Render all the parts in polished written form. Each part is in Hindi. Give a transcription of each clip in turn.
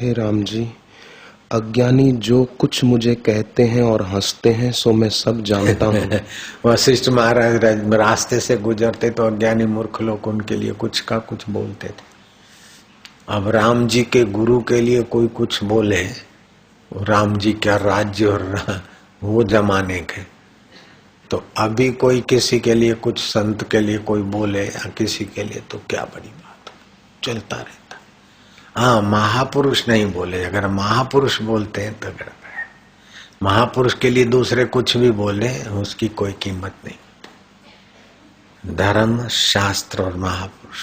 हे राम जी, अज्ञानी जो कुछ मुझे कहते हैं और हंसते हैं सो मैं सब जानता हूँ। वशिष्ठ महाराज रास्ते से गुजरते तो अज्ञानी मूर्ख लोग उनके लिए कुछ का कुछ बोलते थे। अब राम जी के गुरु के लिए कोई कुछ बोले, राम जी क्या राज्य और वो जमाने के, तो अभी कोई किसी के लिए कुछ संत के लिए कोई बोले या किसी के लिए तो क्या बड़ी बात, चलता रहता। हाँ, महापुरुष नहीं बोले, अगर महापुरुष बोलते हैं तो गड़बड़ है। महापुरुष के लिए दूसरे कुछ भी बोले उसकी कोई कीमत नहीं। धर्म, शास्त्र और महापुरुष,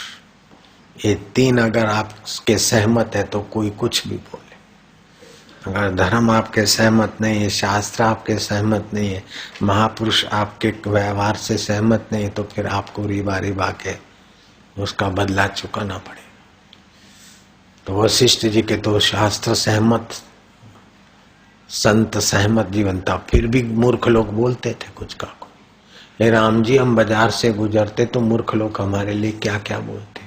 ये तीन अगर आपके सहमत है तो कोई कुछ भी बोले। अगर धर्म आपके सहमत नहीं है, शास्त्र आपके सहमत नहीं है, महापुरुष आपके व्यवहार से सहमत नहीं, तो फिर आपको रिबा रिबा के उसका बदला चुकाना पड़ेगा। तो वशिष्ठ जी के तो शास्त्र सहमत, संत सहमत जीवन था, फिर भी मूर्ख लोग बोलते थे कुछ का को। ले राम जी, हम बाजार से गुजरते तो मूर्ख लोग हमारे लिए क्या क्या बोलते।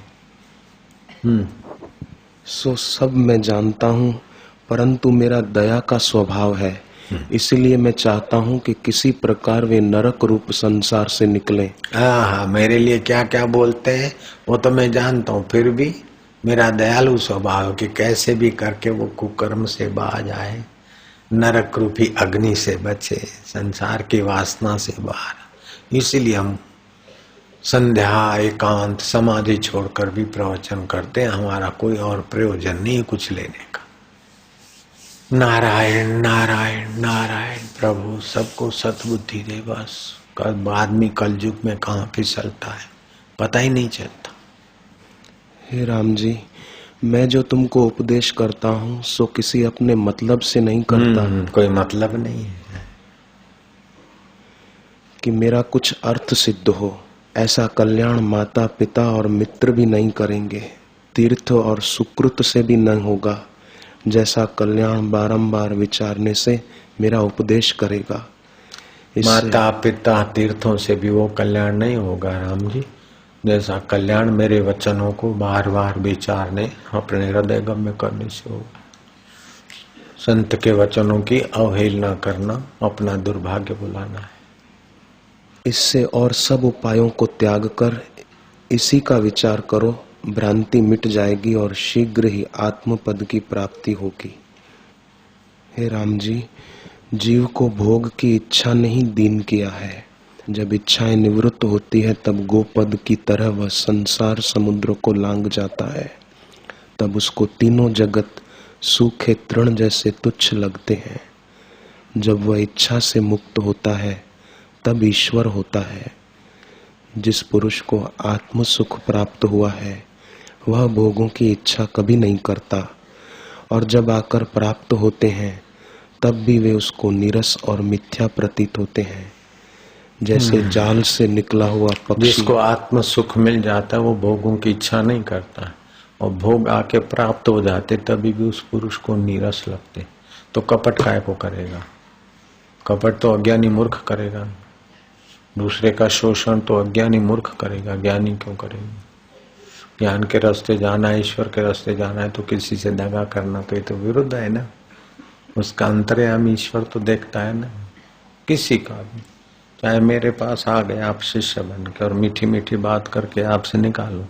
सो सब मैं जानता हूँ, परंतु मेरा दया का स्वभाव है, इसलिए मैं चाहता हूँ कि किसी प्रकार वे नरक रूप संसार से निकलें। हाँ, मेरे लिए क्या क्या बोलते हैं वो तो मैं जानता हूँ, फिर भी मेरा दयालु स्वभाव है कि कैसे भी करके वो कुकर्म से बाज आए, नरक रूपी अग्नि से बचे, संसार की वासना से बाहर। इसीलिए हम संध्या, एकांत, समाधि छोड़कर भी प्रवचन करते हैं। हमारा कोई और प्रयोजन नहीं कुछ लेने का। नारायण नारायण नारायण, प्रभु सबको सद्बुद्धि दे। बस आदमी कलयुग में कहाँ फिसलता है पता ही नहीं चलता। हे राम जी, मैं जो तुमको उपदेश करता हूँ सो किसी अपने मतलब से नहीं करता। कोई मतलब नहीं है कि मेरा कुछ अर्थ सिद्ध हो, ऐसा कल्याण माता पिता और मित्र भी नहीं करेंगे, तीर्थ और सुकृत से भी नहीं होगा, जैसा कल्याण बारंबार विचारने से मेरा उपदेश करेगा। माता पिता तीर्थों से भी वो कल्याण नहीं होगा राम जी, जैसा कल्याण मेरे वचनों को बार बार विचारने, अपने हृदय गम्य करने से होगा। संत के वचनों की अवहेलना करना अपना दुर्भाग्य बुलाना है। इससे और सब उपायों को त्याग कर इसी का विचार करो, भ्रांति मिट जाएगी और शीघ्र ही आत्मपद की प्राप्ति होगी। हे राम जी, जीव को भोग की इच्छा नहीं दीन किया है। जब इच्छाएं निवृत्त होती है तब गोपद की तरह वह संसार समुद्र को लांग जाता है। तब उसको तीनों जगत सूखे तृण जैसे तुच्छ लगते हैं। जब वह इच्छा से मुक्त होता है तब ईश्वर होता है। जिस पुरुष को आत्म सुख प्राप्त हुआ है वह भोगों की इच्छा कभी नहीं करता, और जब आकर प्राप्त होते हैं तब भी वे उसको नीरस और मिथ्या प्रतीत होते हैं। जैसे जाल से निकला हुआ पक्षी। जिसको आत्म सुख मिल जाता है वो भोगों की इच्छा नहीं करता, और भोग आके प्राप्त हो जाते तभी भी उस पुरुष को नीरस लगते। तो कपट काय को करेगा? कपट तो अज्ञानी मूर्ख करेगा। दूसरे का शोषण तो अज्ञानी मूर्ख करेगा, ज्ञानी क्यों करेगा? ज्ञान के रास्ते जाना है, ईश्वर के रास्ते जाना है, तो किसी से दगा करना तो ये तो विरुद्ध है ना। उसका अंतर्यामी ईश्वर तो देखता है ना किसी का भी। चाहे मेरे पास आ गए आप शिष्य बन के और मीठी मीठी बात करके आपसे निकालो,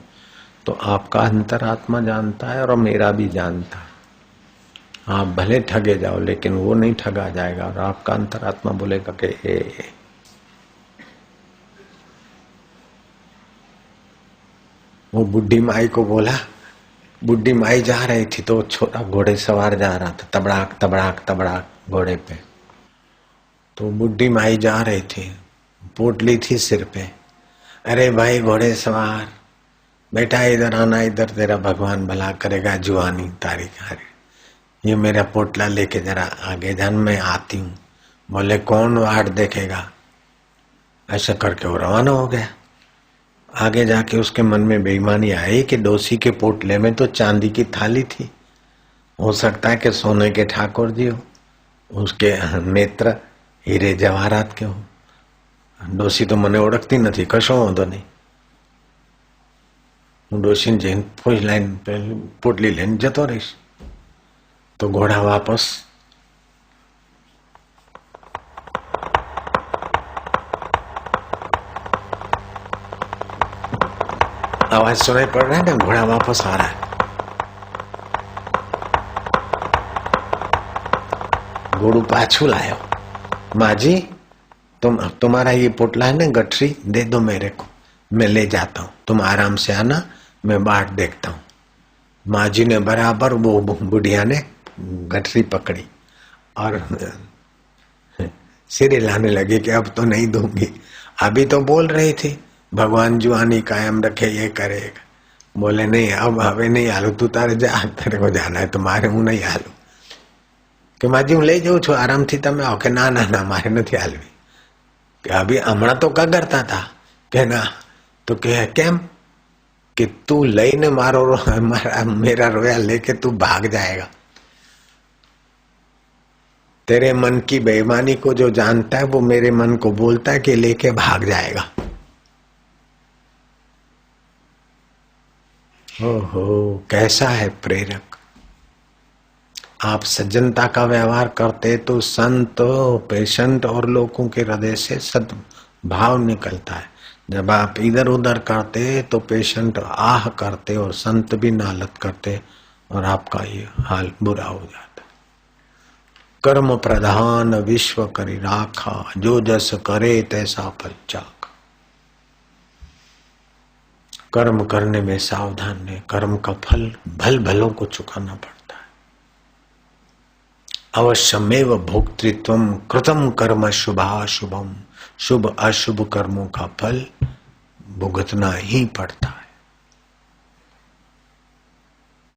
तो आपका अंतरात्मा जानता है और मेरा भी जानता है। आप भले ठगे जाओ लेकिन वो नहीं ठगा जाएगा, और आपका अंतरात्मा बोलेगा कि वो बुढ़ी माई को बोला, बुढ़ी माई जा रही थी तो छोटा घोड़े सवार जा रहा था, तबड़ाक तबड़ाक तबड़ाक घोड़े पे। तो बुढ़ी माई जा रही थी, पोटली थी सिर पे। अरे भाई घोड़े सवार, बेटा इधर आना, इधर तेरा भगवान भला करेगा, जुआनी तारीख। अरे ये मेरा पोटला लेके जरा आगे जान, मैं आती हूँ। बोले कौन वाट देखेगा? ऐसा करके वो रवाना हो गया। आगे जाके उसके मन में बेईमानी आई कि डोसी के पोटले में तो चांदी की थाली थी, हो सकता है कि सोने के ठाकुर जी हो, उसके नेत्र हीरे जवाहरात के हो। डोसी तो मने ओळखती નથી, कशो वांधो नहीं। હું ડોશીને જઈને પોઈ લાઈન પોટલી લઈને જતો રહીશ। तो घोड़ा वापस आवाज सुनाई पड़ रहा है ना, घोड़ा वापस आ रहा है। घोड़ू पाछू लायो, माँ जी तुम्हारा ये पोटला है ना गठरी, दे दो मेरे को, मैं ले जाता हूँ, तुम आराम से आना, मैं बाट देखता हूँ। माँ जी ने बराबर वो बुढ़िया ने गठरी पकड़ी और सिरे लाने लगे कि अब तो नहीं दूंगी। अभी तो बोल रही थी भगवान जुआनी कायम रखे, ये करेगा। बोले नहीं, अब हवे नहीं हालू, तू तारे जा, तेरे को जाना है, तुम्हारे मुँह नहीं हालू। કે માજી હું લઈ જાઉં છું, આરામથી તમે આવો। કે ના ના ના, મારે નથી હાલવી। કે અભી હમણાં તો કગરતા था। કે ના, તો કે કેમ? कि तू लईने मेरा रोया लेके तू भाग जाएगा। तेरे मन की बेईमानी को जो जानता है वो मेरे मन को बोलता है कि लेके भाग जाएगा। ओहो, कैसा है प्रेरक। आप सज्जनता का व्यवहार करते तो संत, पेशेंट और लोगों के हृदय से सद्भाव निकलता है। जब आप इधर उधर करते तो पेशेंट आह करते और संत भी नालत करते और आपका ये हाल बुरा हो जाता। कर्म प्रधान विश्व करी राखा, जो जस करे तैसा फल चाक। कर्म करने में सावधान है, कर्म का फल भल भलों को चुकाना पड़ता। अवश्यमेव भोक्तृत्वम कृतम कर्म शुभाशुभम, शुभ अशुभ कर्मों का फल भुगतना ही पड़ता है।